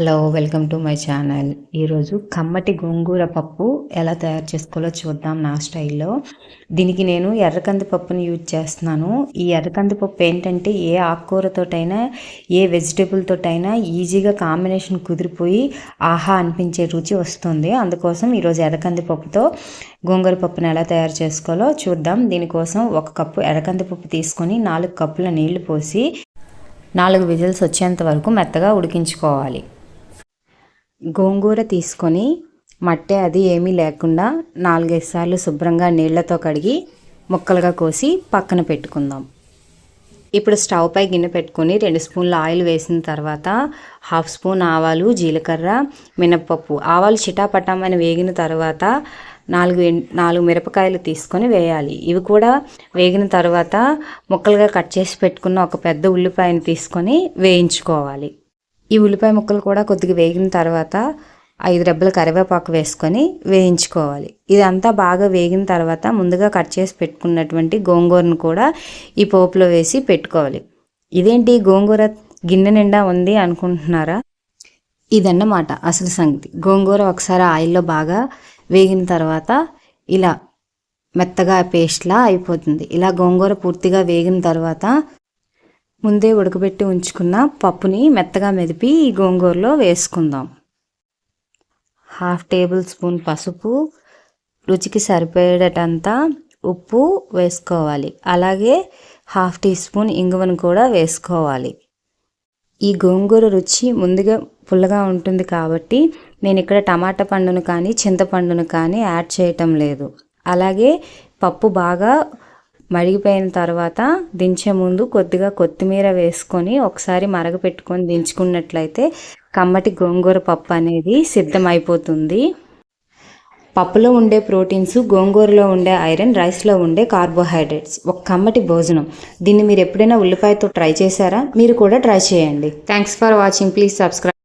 Hello welcome to my channel. ఈరోజు కమ్మటి గోంగూర పప్పు ఎలా తయారు చేసుకోవాలో చూద్దాం నా స్టైల్లో. దీనికి నేను ఎర్రకంది పప్పుని యూజ్ చేస్తున్నాను. ఈ ఎర్రకంది పప్పు ఏంటంటే ఏ ఆకుకూరతోటైనా ఏ వెజిటేబుల్తోటైనా ఈజీగా కాంబినేషన్ కుదిరిపోయి ఆహా అనిపించే రుచి వస్తుంది. అందుకోసం ఈరోజు ఎర్రకంది పప్పుతో గోంగూర పప్పుని ఎలా తయారు చేసుకోవాలో చూద్దాం. దీనికోసం 1 కప్పు ఎర్రకంది పప్పు తీసుకొని 4 కప్పుల నీళ్లు పోసి 4 విజిల్స్ వచ్చేంత వరకు మెత్తగా ఉడికించుకోవాలి. గోంగూర తీసుకొని మట్టి అది ఏమీ లేకుండా 4-5 సార్లు శుభ్రంగా నీళ్లతో కడిగి ముక్కలుగా కోసి పక్కన పెట్టుకుందాం. ఇప్పుడు స్టవ్ పై గిన్నె పెట్టుకొని 2 స్పూన్ల ఆయిల్ వేసిన తర్వాత 1/2 స్పూన్ ఆవాలు, జీలకర్ర, మినప్పప్పు. ఆవాలు చిటాపటామని వేగిన తర్వాత 4 మిరపకాయలు తీసుకొని వేయాలి. ఇవి కూడా వేగిన తర్వాత ముక్కలుగా కట్ చేసి పెట్టుకున్న ఒక పెద్ద ఉల్లిపాయను తీసుకొని వేయించుకోవాలి. ఈ ఉల్లిపాయ ముక్కలు కూడా కొద్దిగా వేగిన తర్వాత 5 రెబ్బల కరివేపాకు వేసుకొని వేయించుకోవాలి. ఇదంతా బాగా వేగిన తర్వాత ముందుగా కట్ చేసి పెట్టుకున్నటువంటి గోంగూరను కూడా ఈ పోపులో వేసి పెట్టుకోవాలి. ఇదేంటి గోంగూర గిన్నె నిండా ఉంది అనుకుంటున్నారా? ఇదన్నమాట అసలు సంగతి. గోంగూర ఒకసారి ఆయిల్లో బాగా వేగిన తర్వాత ఇలా మెత్తగా పేస్ట్లా అయిపోతుంది. ఇలా గోంగూర పూర్తిగా వేగిన తర్వాత ముందే ఉడకబెట్టి ఉంచుకున్న పప్పుని మెత్తగా మెదిపి ఈ గోంగూరలో వేసుకుందాం. 1/2 టేబుల్ స్పూన్ పసుపు, రుచికి సరిపడేటంత ఉప్పు వేసుకోవాలి. అలాగే 1/2 టీ స్పూన్ ఇంగువను కూడా వేసుకోవాలి. ఈ గోంగూర రుచి ముందుగా పుల్లగా ఉంటుంది కాబట్టి నేను ఇక్కడ టమాటా పండును కానీ చింతపండును కానీ యాడ్ చేయటం లేదు. అలాగే పప్పు బాగా మరిగిపోయిన తర్వాత దించే ముందు కొద్దిగా కొత్తిమీర వేసుకొని ఒకసారి మరగపెట్టుకొని దించుకున్నట్లయితే కమ్మటి గోంగూర పప్పు అనేది సిద్ధమైపోతుంది. పప్పులో ఉండే ప్రోటీన్స్, గోంగూరలో ఉండే ఐరన్, రైస్లో ఉండే కార్బోహైడ్రేట్స్. ఒక కమ్మటి భోజనం. దీన్ని మీరు ఎప్పుడైనా ఉల్లిపాయతో ట్రై చేశారా? మీరు కూడా ట్రై చేయండి. Thanks for watching. Please subscribe.